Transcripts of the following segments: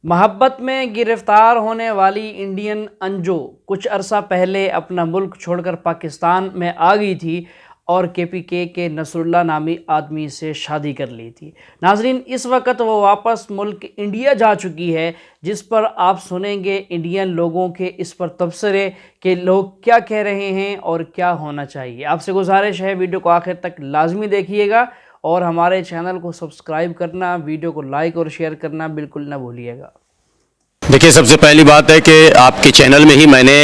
मोहब्बत में गिरफ्तार होने वाली इंडियन अंजू कुछ अरसा पहले अपना मुल्क छोड़कर पाकिस्तान में आ गई थी और केपीके के नसरुल्लाह नामी आदमी से शादी कर ली थी। नाजरीन, इस वक्त वो वापस मुल्क इंडिया जा चुकी है, जिस पर आप सुनेंगे इंडियन लोगों के इस पर तबसरे कि लोग क्या कह रहे हैं और क्या होना चाहिए। आपसे गुजारिश है वीडियो को आखिर तक लाजमी देखिएगा और हमारे चैनल को सब्सक्राइब करना, वीडियो को लाइक और शेयर करना बिल्कुल ना भूलिएगा। देखिए, सबसे पहली बात है कि आपके चैनल में ही मैंने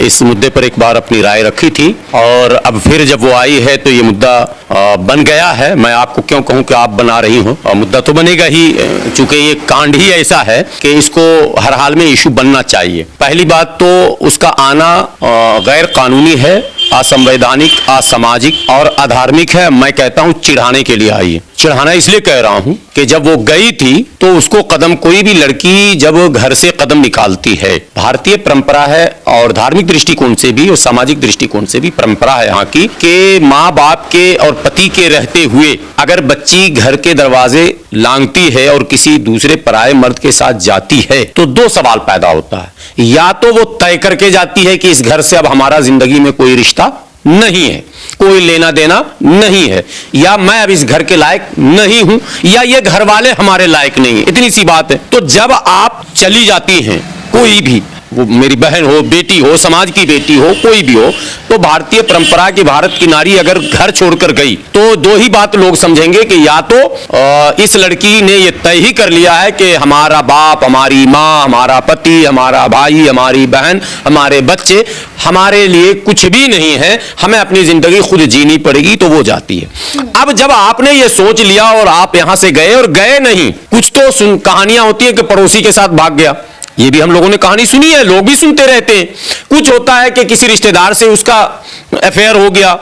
इस मुद्दे पर एक बार अपनी राय रखी थी और अब फिर जब वो आई है तो ये मुद्दा बन गया है। मैं आपको क्यों कहूँ कि आप बना रही हो, मुद्दा तो बनेगा ही, चूंकि ये कांड ही ऐसा है कि इसको हर हाल में इशू बनना चाहिए। पहली बात तो उसका आना गैर कानूनी है, असंवैधानिक, असामाजिक और अधार्मिक है। मैं कहता हूं चिढ़ाने के लिए आई है। चिढ़ाना इसलिए कह रहा हूं कि जब वो गई थी तो उसको कदम, कोई भी लड़की जब घर से कदम निकालती है, भारतीय परंपरा है और धार्मिक दृष्टिकोण से भी और सामाजिक दृष्टिकोण से भी परंपरा है यहाँ की कि माँ बाप के और पति के रहते हुए अगर बच्ची घर के दरवाजे लांघती है और किसी दूसरे पराये मर्द के साथ जाती है तो दो सवाल पैदा होता है। या तो वो तय करके जाती है कि इस घर से अब हमारा जिंदगी में कोई रिश्ता नहीं है, कोई लेना देना नहीं है, या मैं अब इस घर के लायक नहीं हूं, या ये घर वाले हमारे लायक नहीं है। इतनी सी बात है। तो जब आप चली जाती हैं, कोई भी, वो मेरी बहन हो, बेटी हो, समाज की बेटी हो, कोई भी हो, तो भारतीय परंपरा की भारत की नारी अगर घर छोड़कर गई तो दो ही बात लोग समझेंगे कि या तो इस लड़की ने ये तय ही कर लिया है कि हमारा बाप, हमारी माँ, हमारा पति, हमारा भाई, हमारी बहन, हमारे बच्चे हमारे लिए कुछ भी नहीं है, हमें अपनी जिंदगी खुद जीनी पड़ेगी, तो वो जाती है। अब जब आपने ये सोच लिया और आप यहां से गए, और गए नहीं, कुछ तो कहानियां होती है कि पड़ोसी के साथ भाग गया, ये भी हम लोगों ने कहानी सुनी है, लोग भी सुनते रहते हैं। कुछ होता है कि किसी रिश्तेदार से उसका अफेयर हो गया,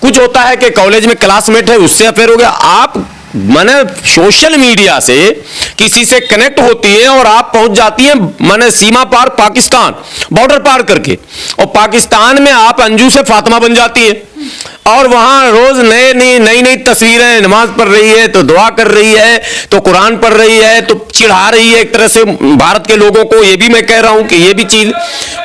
कुछ होता है कि कॉलेज में क्लासमेट है उससे अफेयर हो गया। आप माने सोशल मीडिया से किसी से कनेक्ट होती है और आप पहुंच जाती हैं माने सीमा पार, पाकिस्तान बॉर्डर पार करके, और पाकिस्तान में आप अंजू से फातिमा बन जाती है और वहां रोज नई तस्वीरें, नमाज पढ़ रही है तो दुआ कर रही है, तो कुरान पढ़ रही है, तो चिढ़ा रही है एक तरह से भारत के लोगों को। ये भी मैं कह रहा हूं कि ये भी चीज,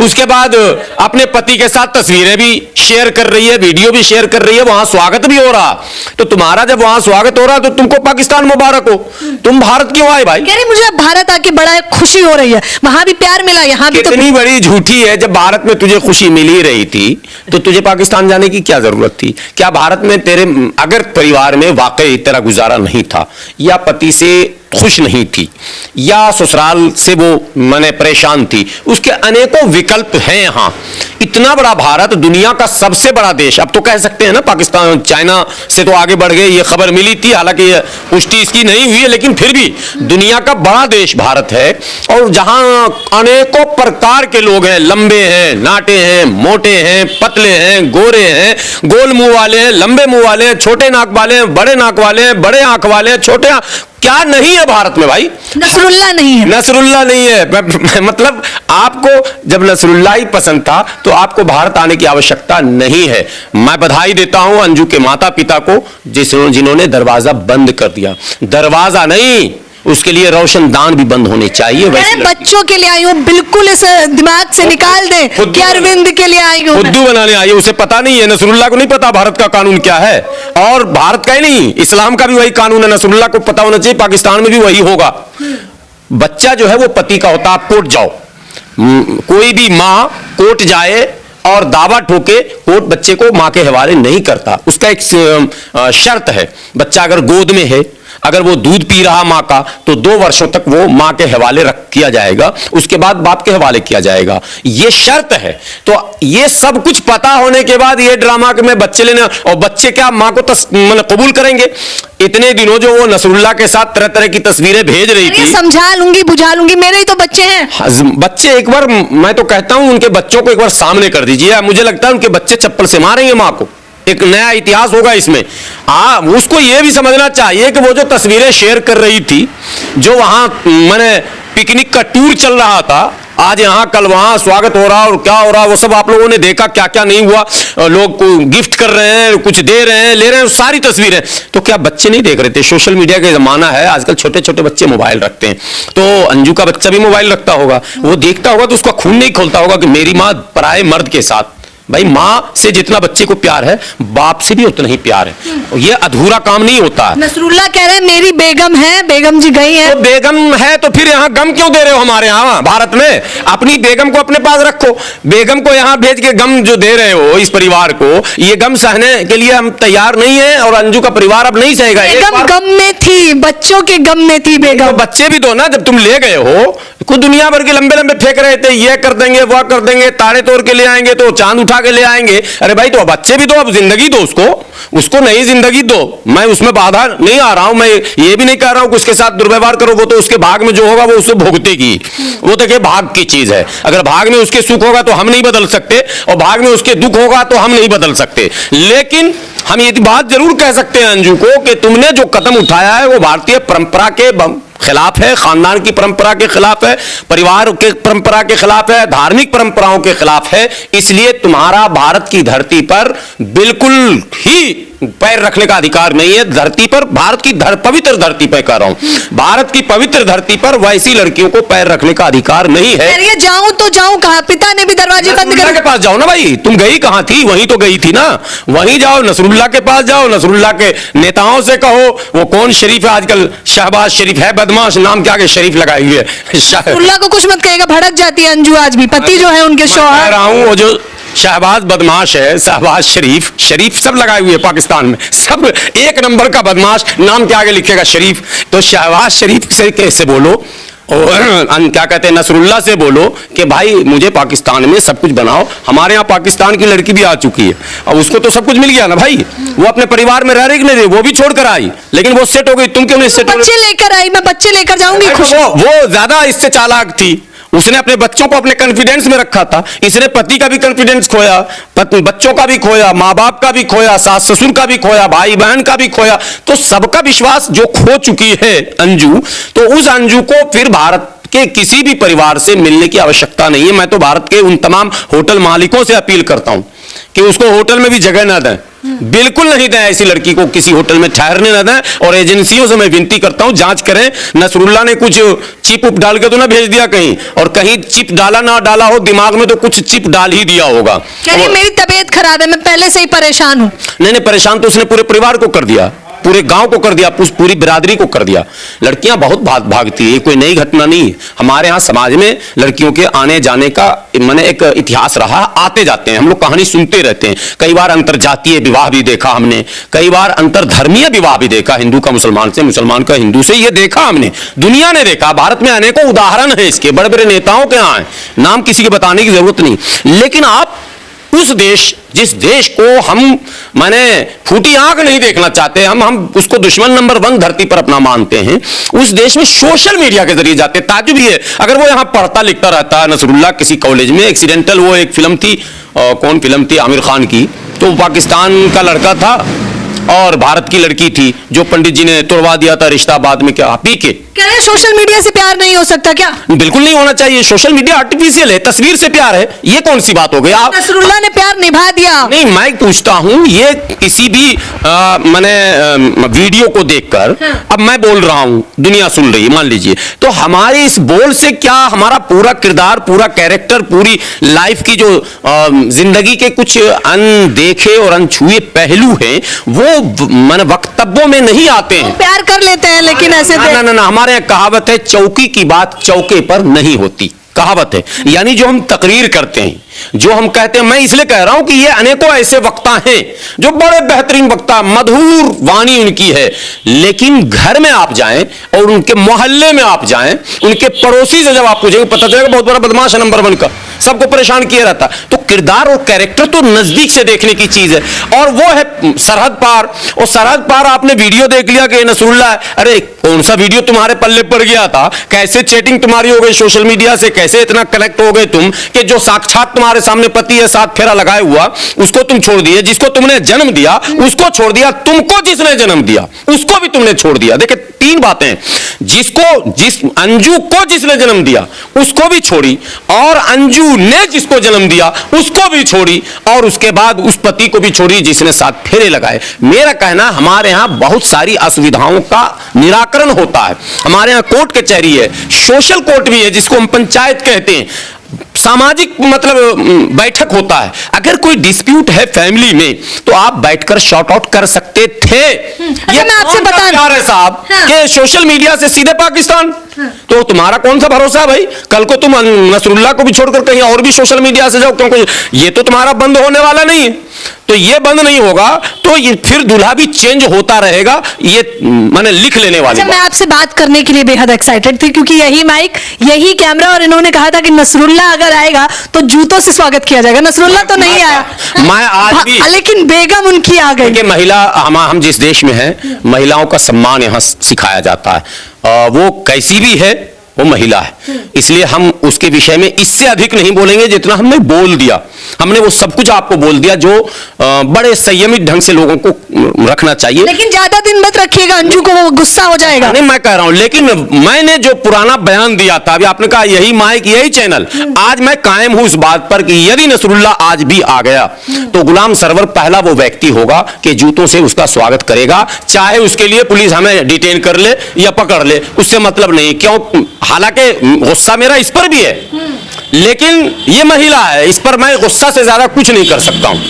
उसके बाद अपने पति के साथ तस्वीरें भी शेयर कर रही है, वीडियो भी शेयर कर रही है, वहां स्वागत भी हो रहा। तो तुम्हारा जब वहां स्वागत हो रहा तो तुमको पाकिस्तान मुबारक हो, तुम भारत क्यों आए भाई? कह रही मुझे भारत आके बड़ा खुशी हो रही है, वहां भी प्यार मिला, यहाँ भी। कितनी बड़ी झूठी है। जब भारत में तुझे खुशी मिल ही रही थी तो तुझे पाकिस्तान जाने की क्या जरूरत थी? क्या भारत में तेरे अगर परिवार में वाकई तेरा गुजारा नहीं था, या पति से खुश नहीं थी, या ससुराल से वो माने परेशान थी, उसके अनेकों विकल्प हैं यहाँ। इतना बड़ा भारत, दुनिया का सबसे बड़ा देश, अब तो कह सकते हैं ना पाकिस्तान चाइना से तो आगे बढ़ गए, ये खबर मिली थी, हालांकि पुष्टि इसकी नहीं हुई है, लेकिन फिर भी दुनिया का बड़ा देश भारत है, और जहां अनेकों प्रकार के लोग हैं, लंबे हैं, नाटे हैं, मोटे हैं, पतले हैं, गोरे हैं, गोल मुंह वाले हैं, लंबे मुंह वाले हैं, छोटे नाक वाले हैं, बड़े नाक वाले हैं, बड़े आंख वाले हैं, छोटे क्या नहीं है भारत में भाई? नसरुल्लाह नहीं है, नसरुल्लाह नहीं है। मतलब आपको जब नसरुल्लाह ही पसंद था तो आपको भारत आने की आवश्यकता नहीं है। मैं बधाई देता हूं अंजू के माता पिता को जिन्होंने दरवाजा बंद कर दिया। दरवाजा नहीं, उसके लिए रोशनदान भी बंद होने चाहिए। वैसे बच्चों के लिए आई हूँ, बिल्कुल इसे दिमाग से निकाल दे कि अरविंद के लिए आई हूँ, खुद्दू बनाने आई है। उसे पता नहीं है, नसरुल्लाह को नहीं पता भारत का कानून क्या है, और भारत का ही नहीं, इस्लाम का भी वही कानून है। नसरुल्लाह को पता होना चाहिए, पाकिस्तान में भी वही होगा। बच्चा जो है वो पति का होता। आप कोर्ट जाओ, कोई भी माँ कोर्ट जाए और दावा ठोके, कोर्ट बच्चे को माँ के हवाले नहीं करता। उसका एक शर्त है, बच्चा अगर गोद में है, अगर वो दूध पी रहा माँ का, तो 2 वर्षों तक वो माँ के हवाले किया जाएगा, उसके बाद बाप के हवाले किया जाएगा, ये शर्त है। तो ये सब कुछ पता होने के बाद ये ड्रामा कि मैं बच्चे लेने, और बच्चे क्या माँ को कबूल करेंगे? इतने दिनों जो वो नसरुल्लाह के साथ तरह तरह की तस्वीरें भेज रही थी, समझा लूंगी, बुझा लूंगी, मेरे ही तो बच्चे हैं। बच्चे एक बार, मैं तो कहता हूं उनके बच्चों को एक बार सामने कर दीजिए। मुझे लगता है उनके बच्चे चप्पल से मारेंगे माँ को। एक नया इतिहास होगा इसमें। उसको यह भी समझना चाहिए कि वो जो तस्वीरें शेयर कर रही थी, जो वहां मैंने पिकनिक का टूर चल रहा था, आज यहाँ कल वहां स्वागत हो रहा और क्या हो रहा वो सब आप लोगों ने देखा, क्या क्या नहीं हुआ। लोग को गिफ्ट कर रहे हैं, कुछ दे रहे हैं, ले रहे हैं, सारी तस्वीरें। तो क्या बच्चे नहीं देख रहे थे? सोशल मीडिया का जमाना है, आजकल छोटे छोटे बच्चे मोबाइल रखते हैं। तो अंजू का बच्चा भी मोबाइल रखता होगा, वो देखता होगा तो उसका खून नहीं खोलता होगा कि मेरी माँ पराये मर्द के साथ। भाई माँ से जितना बच्चे को प्यार है, बाप से भी उतना ही प्यार है। ये अधूरा काम नहीं होता। नसरुल्ला कह रहे हैं मेरी बेगम है, बेगम जी गई है। तो बेगम है तो फिर यहाँ गम क्यों दे रहे हो? हमारे यहाँ भारत में अपनी बेगम को अपने पास रखो। बेगम को यहाँ भेज के गम जो दे रहे हो इस परिवार को, ये गम सहने के लिए हम तैयार नहीं है और अंजू का परिवार अब नहीं सहेगा। बेगम गम में थी, बच्चों के गम में थी बेगम। तो बच्चे भी दो ना, जब तुम ले गए हो। कुछ दुनिया भर के लंबे लंबे फेंक रहे थे, ये कर देंगे वो कर देंगे, तारे तोड़ के ले आएंगे तो चांद उठा के ले आएंगे। अरे भाई तो बच्चे भी दो, अब जिंदगी दो उसको नई जिंदगी दो। मैं उसमें बाधा नहीं आ रहा हूं, मैं ये भी नहीं कह रहा हूं कि उसके साथ दुर्व्यवहार करो, वो तो उसके भाग में जो होगा वो उसे भुगतेगी। वो देखिए भाग की चीज है, अगर भाग में उसके सुख होगा तो हम नहीं बदल सकते और भाग में उसके दुख होगा तो हम नहीं बदल सकते। लेकिन हम ये बात जरूर कह सकते हैं अंजू को कि तुमने जो कदम उठाया है वो भारतीय परंपरा के खिलाफ है, खानदान की परंपरा के खिलाफ है, परिवार के परंपरा के खिलाफ है, धार्मिक परंपराओं के खिलाफ है। इसलिए तुम्हारा भारत की धरती पर बिल्कुल ही पैर रखने का अधिकार नहीं है। धरती पर, भारत की पवित्र धरती पर कह रहा हूं, भारत की पवित्र धरती पर वैसी लड़कियों को पैर रखने का अधिकार नहीं है। अरे जाऊं तो जाऊं कहां? पिता ने भी दरवाजे बंद कर के पास जाओ ना भाई, तुम गई कहां थी? वहीं तो गई थी ना, वहीं जाओ, नसरुल्ला के पास जाओ, नसरुल्ला के नेताओं से कहो। वो कौन शरीफ है आजकल? शहबाज शरीफ है बदमाश, नाम क्या के शरीफ लगाई हुई है। नसरुल्ला को कुछ मत कहेगा, भड़क जाती है अंजू आज भी। पति जो है उनके शौहर, कह रहा हूं वो जो शहबाज बदमाश है, शहबाज शरीफ सब लगाए हुए पाकिस्तान में, सब एक नंबर का बदमाश, नाम के आगे लिखेगा शरीफ। तो शहबाज शरीफ से कैसे बोलो और क्या कहते हैं नसरुल्ला से बोलो कि भाई मुझे पाकिस्तान में सब कुछ बनाओ। हमारे यहाँ पाकिस्तान की लड़की भी आ चुकी है और उसको तो सब कुछ मिल गया ना भाई। वो अपने परिवार में रह रही कि नहीं, वो भी छोड़कर आई, लेकिन वो सेट हो गई। तुम क्यों नहीं सेट? बच्चे लेकर आई, मैं बच्चे लेकर जाऊंगी। वो ज्यादा इससे चालाक थी, उसने अपने बच्चों को अपने कॉन्फिडेंस में रखा था। इसने पति का भी कॉन्फिडेंस खोया, बच्चों का भी खोया, माँ बाप का भी खोया, सास ससुर का भी खोया, भाई बहन का भी खोया। तो सबका विश्वास जो खो चुकी है अंजू, तो उस अंजू को फिर भारत के किसी भी परिवार से मिलने की आवश्यकता नहीं है। मैं तो भारत के उन तमाम होटल मालिकों से अपील करता हूं कि उसको होटल में भी जगह ना दें, बिल्कुल नहीं दें, ऐसी लड़की को किसी होटल में ठहरने न दें। और एजेंसियों से मैं विनती करता हूं जांच करें, नसरुल्ला ने कुछ चिप उप डाल के तो ना भेज दिया कहीं, और कहीं चिप डाला ना डाला हो, दिमाग में तो कुछ चिप डाल ही दिया होगा। मेरी तबीयत खराब है, मैं पहले से ही परेशान हूं। नहीं, परेशान तो उसने पूरे परिवार को कर दिया, पूरे गांव को कर दिया, पूरी बिरादरी को कर दिया। लड़कियां बहुत भागती है, कोई नई घटना नहीं। हमारे यहाँ समाज में लड़कियों के आने जाने का मैंने एक इतिहास रहा, आते जाते हैं, हम लोग कहानी सुनते रहते हैं। कई बार अंतरजातीय विवाह भी देखा हमने, कई बार अंतरधर्मीय विवाह भी देखा, हिंदू का मुसलमान से, मुसलमान का हिंदू से, ये देखा हमने, दुनिया ने देखा। भारत में अनेकों उदाहरण है इसके, बड़े बड़े नेताओं के यहाँ, नाम किसी के बताने की जरूरत नहीं। लेकिन आप उस देश, जिस देश को हम माने फूटी आंख नहीं देखना चाहते, हम उसको दुश्मन नंबर 1 धरती पर अपना मानते हैं, उस देश में सोशल मीडिया के जरिए जाते। ताज्जुब है अगर वो यहां पढ़ता लिखता रहता नसरुल्ला किसी कॉलेज में, एक्सीडेंटल वो एक फिल्म थी, कौन फिल्म थी, आमिर खान की, तो पाकिस्तान का लड़का था और भारत की लड़की थी, जो पंडित जी ने तोड़वा दिया था रिश्ता बाद में, क्या पी के। कह रहे सोशल मीडिया से प्यार नहीं हो सकता क्या? बिल्कुल नहीं होना चाहिए, सोशल मीडिया आर्टिफिशियल है, तस्वीर से प्यार है, ये कौन सी बात हो गई? आप नसरुल्ला ने प्यार निभा दिया। नहीं, मैं पूछता हूं, ये किसी भी मैंने वीडियो को देखकर, अब मैं बोल रहा हूं, दुनिया सुन रही है, मान लीजिए, तो हमारे इस बोल से क्या हमारा पूरा किरदार, पूरा कैरेक्टर, पूरी लाइफ की जो जिंदगी के कुछ अनदेखे और अनछुए पहलू हैं, वो मैंने वक्तव्यों में नहीं आते हैं। प्यार कर लेते हैं लेकिन ऐसे ना, हमारे यहाँ कहावत है, चौकी की बात चौके पर नहीं होती, कहावत है। यानी जो हम तकरीर करते हैं, जो हम कहते हैं, मैं इसलिए कह रहा हूं कि ये अनेकों ऐसे वक्ता हैं जो बड़े बेहतरीन वक्ता, मधुर वाणी उनकी है, लेकिन घर में आप जाएं और उनके मोहल्ले में आप जाएं, उनके पड़ोसी से जब आप पूछेंगे, पता चलेगा बहुत बड़ा बदमाश है नंबर 1 का, सबको परेशान किया रहता। तो किरदार और कैरेक्टर तो नजदीक से देखने की चीज है, और वो है सरहद पार। और सरहद पार आपने वीडियो देख लिया कि नसरुल्ला, अरे कौन सा वीडियो तुम्हारे पल्ले पड़ गया था, कैसे चैटिंग तुम्हारी हो गई सोशल मीडिया से, कैसे इतना कनेक्ट हो गए तुम कि जो साक्षात तुम्हारे सामने पति है, 7 फेरा लगाए हुआ, उसको तुम छोड़ दिए, जिसको तुमने जन्म दिया उसको छोड़ दिया, तुमको जिसने जन्म दिया उसको भी तुमने छोड़ दिया। देखिए 3 बातें, जिस अंजू को जिसने जन्म दिया उसको भी छोड़ी, और अंजू ने जिसको जन्म दिया उसको भी छोड़ी, और उसके बाद उस पति को भी छोड़ी जिसने 7 फेरे लगाए। मेरा कहना, हमारे यहाँ बहुत सारी असुविधाओं का निराकरण होता है। हमारे यहाँ कोर्ट कचहरी है, सोशल कोर्ट भी है जिसको हम पंचायत कहते हैं, सामाजिक मतलब बैठक होता है। अगर कोई डिस्प्यूट है फैमिली में तो आप बैठकर शॉर्ट आउट कर सकते थे। ये मैं आपसे बता प्यार है साहब कि सोशल मीडिया से सीधे पाकिस्तान, तो तुम्हारा कौन सा भरोसा है भाई? कल को तुम नसरुल्लाह को भी छोड़कर कहीं और भी सोशल मीडिया से जाओ, क्योंकि ये तो तुम्हारा बंद होने वाला नहीं है। तो ये बंद नहीं होगा तो ये फिर दूल्हा भी चेंज होता रहेगा, ये मैंने लिख लेने वाली मैं आपसे बात करने के लिए बेहद एक्साइटेड थी, क्योंकि यही माइक, यही कैमरा, और इन्होंने कहा था कि नसरुल्लाह अगर आएगा तो जूतों से स्वागत किया जाएगा। नसरुल्लाह तो नहीं आया, मैं आज भी, लेकिन बेगम उनकी आ गई। महिला, हम जिस देश में हैं, महिलाओं का सम्मान यहाँ सिखाया जाता है। वो कैसी भी है, वो महिला है, इसलिए हम उसके विषय में इससे अधिक नहीं बोलेंगे जितना हमने बोल दिया। हमने वो सब कुछ आपको बोल दिया जो बड़े संयमित ढंग से लोगों को रखना चाहिए। लेकिन ज्यादा दिन मत रखिएगा, अंजू को वो गुस्सा हो जाएगा। नहीं, मैं कह रहा हूं, लेकिन मैंने जो पुराना बयान दिया था, अभी आपने कहा यही माइक यही चैनल, आज मैं कायम हूं इस बात पर कि यदि नसरुल्लाह आज भी आ गया तो गुलाम सरवर पहला वो व्यक्ति होगा कि जूतों से उसका स्वागत करेगा, चाहे उसके लिए पुलिस हमें डिटेन कर ले या पकड़ ले, उससे मतलब नहीं। क्यों? हालांकि गुस्सा मेरा इस पर भी है, लेकिन ये महिला है, इस पर मैं गुस्सा से ज्यादा कुछ नहीं कर सकता हूं,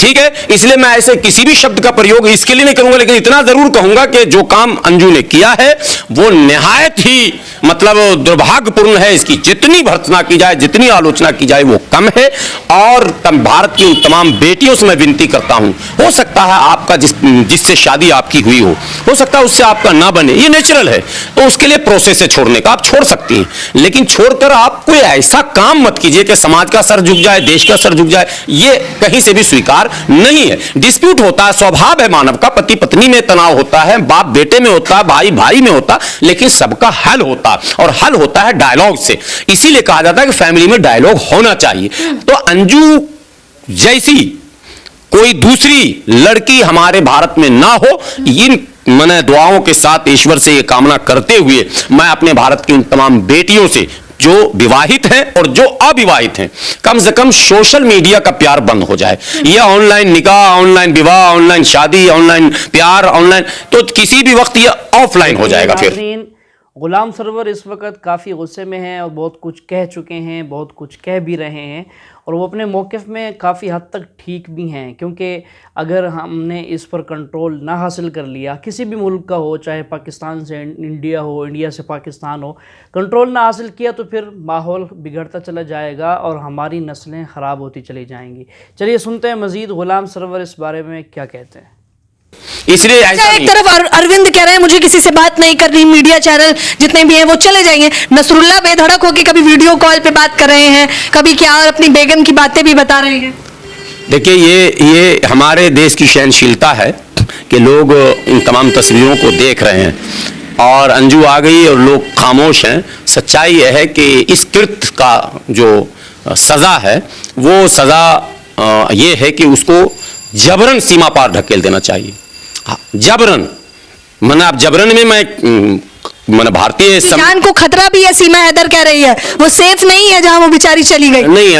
ठीक है? इसलिए मैं ऐसे किसी भी शब्द का प्रयोग इसके लिए नहीं करूंगा, लेकिन इतना जरूर कहूंगा कि जो काम अंजू ने किया है वो निहायत ही मतलब दुर्भाग्यपूर्ण है। इसकी जितनी भर्त्सना की जाए, जितनी आलोचना की जाए वो कम है। और भारत की तमाम बेटियों से मैं विनती करता हूं, हो सकता है आपका जिससे शादी आपकी हुई हो सकता है उससे आपका ना बने, ये नेचुरल है, तो उसके लिए प्रोसेस है छोड़ने का, आप छोड़ सकती हैं, लेकिन छोड़कर आप कोई ऐसा काम मत कीजिए कि समाज का सर झुक जाए, देश का सर झुक जाए, ये कहीं से भी स्वीकार नहीं है। डिस्प्यूट होता है, स्वभाव है मानव का, पति पत्नी में तनाव होता है, बाप बेटे में होता है, भाई भाई में होता है, लेकिन सबका हल होता है, और हल होता है डायलॉग से। इसीलिए कहा जाता है कि फैमिली में डायलॉग होना चाहिए। तो अंजू जैसी कोई दूसरी लड़की हमारे भारत में ना हो, इन मैंने दुआओं के साथ ईश्वर से ये कामना करते हुए मैं अपने भारत की उन तमाम बेटियों से जो विवाहित हैं और जो अविवाहित हैं, कम से कम सोशल मीडिया का प्यार बंद हो जाए। ये ऑनलाइन निकाह, ऑनलाइन विवाह, ऑनलाइन शादी, ऑनलाइन प्यार, ऑनलाइन, तो किसी भी वक्त ये ऑफलाइन हो जाएगा। फिर गुलाम सरवर इस वक्त काफ़ी गुस्से में हैं और बहुत कुछ कह चुके हैं, बहुत कुछ कह भी रहे हैं, और वो अपने मौक़िफ़ में काफ़ी हद तक ठीक भी हैं, क्योंकि अगर हमने इस पर कंट्रोल ना हासिल कर लिया, किसी भी मुल्क का हो, चाहे पाकिस्तान से इंडिया हो, इंडिया से पाकिस्तान हो, कंट्रोल ना हासिल किया तो फिर माहौल बिगड़ता चला जाएगा और हमारी नस्लें ख़राब होती चली जाएंगी। चलिए सुनते हैं मज़ीद गुलाम सरवर इस बारे में क्या कहते हैं। इसलिए एक तरफ अरविंद कह रहे हैं मुझे किसी से बात नहीं करनी, मीडिया चैनल जितने भी हैं वो चले जाएंगे। नसरुल्लाह बेधड़क होकर कभी वीडियो कॉल पे बात कर रहे हैं, कभी क्या, और अपनी बेगम की बातें भी बता रहे हैं। देखिए, ये हमारे देश की सहनशीलता है कि लोग इन तमाम तस्वीरों को देख रहे हैं, और अंजू आ गई और लोग खामोश हैं। सच्चाई यह है कि इस कृत्य का जो सज़ा है वो सज़ा ये है कि उसको जबरन सीमा पार ढकेल देना चाहिए। जबरन, मैंने आप जबरन में मैंने भारतीय जान को खतरा भी है, सीमा हैदर कह रही है वो सेफ नहीं है जहां वो बेचारी चली गई। नहीं,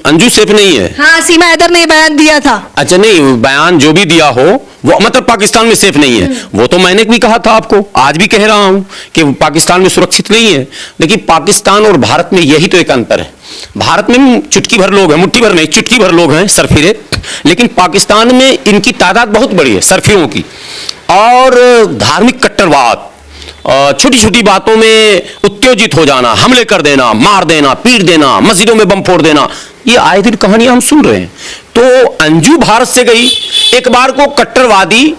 अंजू सेफ नहीं है। हाँ, सीमा हैदर ने बयान दिया था। अच्छा, नहीं, बयान जो भी दिया हो वो मतलब पाकिस्तान में सेफ नहीं है, वो तो मैंने भी कहा था आपको, आज भी कह रहा हूं कि पाकिस्तान में सुरक्षित नहीं है। लेकिन पाकिस्तान और भारत में यही तो एक अंतर है। भारत में चुटकी भर लोग हैं, मुट्ठी भर नहीं, चुटकी भर लोग हैं सरफिरे, लेकिन पाकिस्तान में इनकी तादाद बहुत बड़ी है सरफिरों की। और धार्मिक कट्टरवाद, छोटी छोटी बातों में उत्तेजित हो जाना, हमले कर देना, मार देना, पीट देना, मस्जिदों में बम फोड़ देना, ये आए दिन कहानियां हम सुन रहे हैं। तो अंजू भारत से गई, एक बार को कट्टरवादी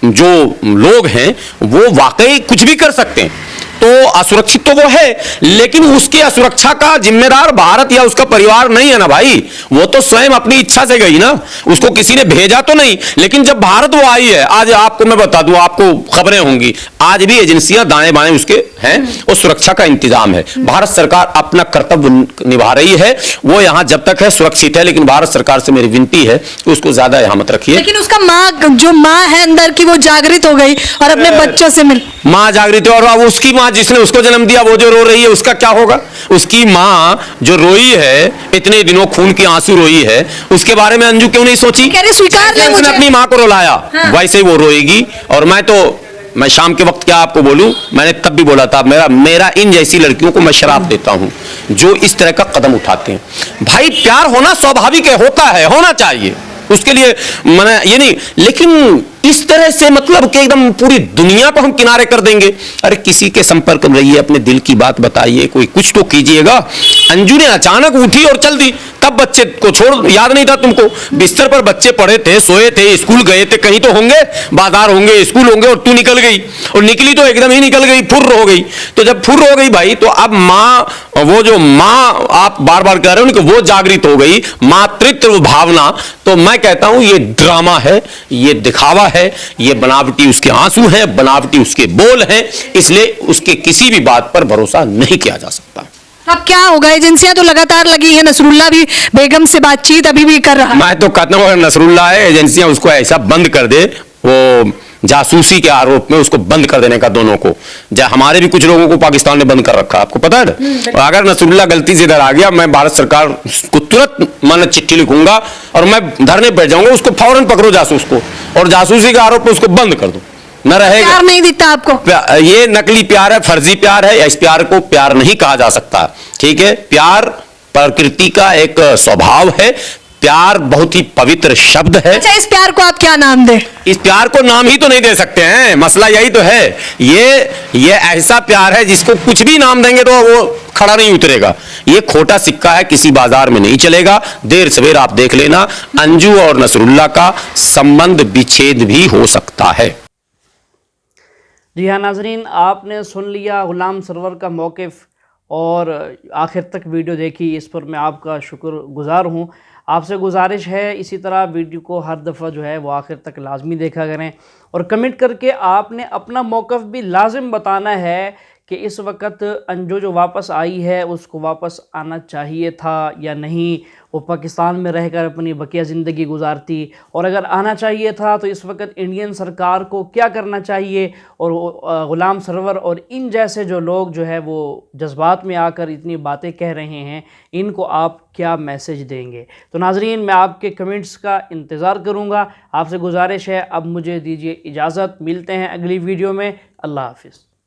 जो लोग हैं वो वाकई कुछ भी कर सकते हैं, तो असुरक्षित तो वो है, लेकिन उसकी असुरक्षा का जिम्मेदार भारत या उसका परिवार नहीं है ना भाई। वो तो स्वयं अपनी इच्छा से गई ना, उसको किसी ने भेजा तो नहीं। लेकिन जब भारत वो आई है, आज आपको मैं बता दूं, आपको खबरें होंगी, आज भी एजेंसियां दाएं बाएं उसके हैं और सुरक्षा का इंतजाम है। भारत सरकार अपना कर्तव्य निभा रही है, वो यहां जब तक है सुरक्षित है। लेकिन भारत सरकार से मेरी विनती है कि उसको ज्यादा यहां मत रखिए। लेकिन उसका माँ, जो माँ है अंदर की, वो जागृत हो गई और अपने बच्चों से मिल, माँ जागृत है, और उसकी माँ माँ जिसने उसको जन्म दिया वो जो रो रही है उसका क्या होगा? उसकी माँ जो रोई है, इतने दिनों खून की आंसू रोई है, उसके बारे में अंजू क्यों नहीं सोची? कह रही स्वीकार ले उसने मुझे। अपनी माँ को रुलाया, हाँ। वैसे ही वो रोएगी। और मैं शाम के वक्त क्या आपको बोलूं, मैंने तब भी बोला था, मेरा इन जैसी लड़कियों को मैं शराप देता हूं जो इस तरह का कदम उठाते हैं। भाई प्यार होना स्वाभाविक है, होता है, होना चाहिए, उसके लिए मैंने ये नहीं, लेकिन इस तरह से मतलब कि एकदम पूरी दुनिया को हम किनारे कर देंगे। अरे किसी के संपर्क में रहिए, अपने दिल की बात बताइए, कोई कुछ तो कीजिएगा। अंजू ने अचानक उठी और चल दी, तब बच्चे को छोड़, याद नहीं था तुमको? बिस्तर पर बच्चे पड़े थे, सोए थे, स्कूल गए थे, कहीं तो होंगे, बाजार होंगे, स्कूल होंगे, और तू निकल गई, और निकली तो एकदम ही निकल गई, फुर्र हो गई। तो जब फुर्र हो गई भाई, तो अब माँ, वो जो माँ आप बार बार कह रहे हो कि वो जागृत हो गई, मातृत्व भावना, तो मैं कहता हूं ये ड्रामा है, ये दिखावा है, ये बनावटी उसके आंसू है, बनावटी उसके बोल हैं, इसलिए उसके किसी भी बात पर भरोसा नहीं किया जा सकता। अब क्या होगा? एजेंसियां तो लगातार लगी हैं, नसरुल्ला भी बेगम से बातचीत अभी भी कर रहा है। मैं तो कहता हूं नसरुल्ला है, एजेंसियां उसको ऐसा बंद कर दे, वो जासूसी के आरोप में उसको बंद कर देने का, दोनों को। हमारे भी कुछ लोगों को पाकिस्तान ने बंद कर रखा, आपको पता है ना? अगर नसरुल्ला गलती से इधर आ गया, मैं भारत सरकार को तुरंत मैं चिट्ठी लिखूंगा और मैं धरने बैठ जाऊंगा, उसको फौरन पकड़ो जासूस को, और जासूसी के आरोप में उसको बंद कर दो, न रहेगा। प्यार नहीं दिखता आपको? ये नकली प्यार है, फर्जी प्यार है, इस प्यार को प्यार नहीं कहा जा सकता, ठीक है? प्यार प्रकृति का एक स्वभाव है, प्यार बहुत ही पवित्र शब्द है। अच्छा, इस प्यार को आप क्या नाम दें? इस प्यार को नाम ही तो नहीं दे सकते हैं, मसला यही तो है। ये ऐसा प्यार है जिसको कुछ भी नाम देंगे तो वो खड़ा नहीं उतरेगा। ये खोटा सिक्का है, किसी बाजार में नहीं चलेगा। देर सवेर आप देख लेना, अंजू और नसरुल्ला का संबंध विच्छेद भी हो सकता है। जी हाँ नाजरीन, आपने सुन लिया गुलाम सरवर का मौक़िफ़ और आखिर तक वीडियो देखी, इस पर मैं आपका शुक्रगुज़ार हूँ। आपसे गुजारिश है इसी तरह वीडियो को हर दफ़ा जो है वो आखिर तक लाजमी देखा करें, और कमेंट करके आपने अपना मौक़िफ़ भी लाजिम बताना है कि इस वक्त अंजू जो वापस आई है उसको वापस आना चाहिए था या नहीं, वो पाकिस्तान में रहकर अपनी बकिया ज़िंदगी गुजारती, और अगर आना चाहिए था तो इस वक्त इंडियन सरकार को क्या करना चाहिए, और गुलाम सरवर और इन जैसे जो लोग जो है वो जज्बात में आकर इतनी बातें कह रहे हैं, इनको आप क्या मैसेज देंगे? तो नाजरीन, मैं आपके कमेंट्स का इंतज़ार करूँगा। आपसे गुजारिश है, अब मुझे दीजिए इजाज़त, मिलते हैं अगली वीडियो में। अल्लाह हाफ़िज़।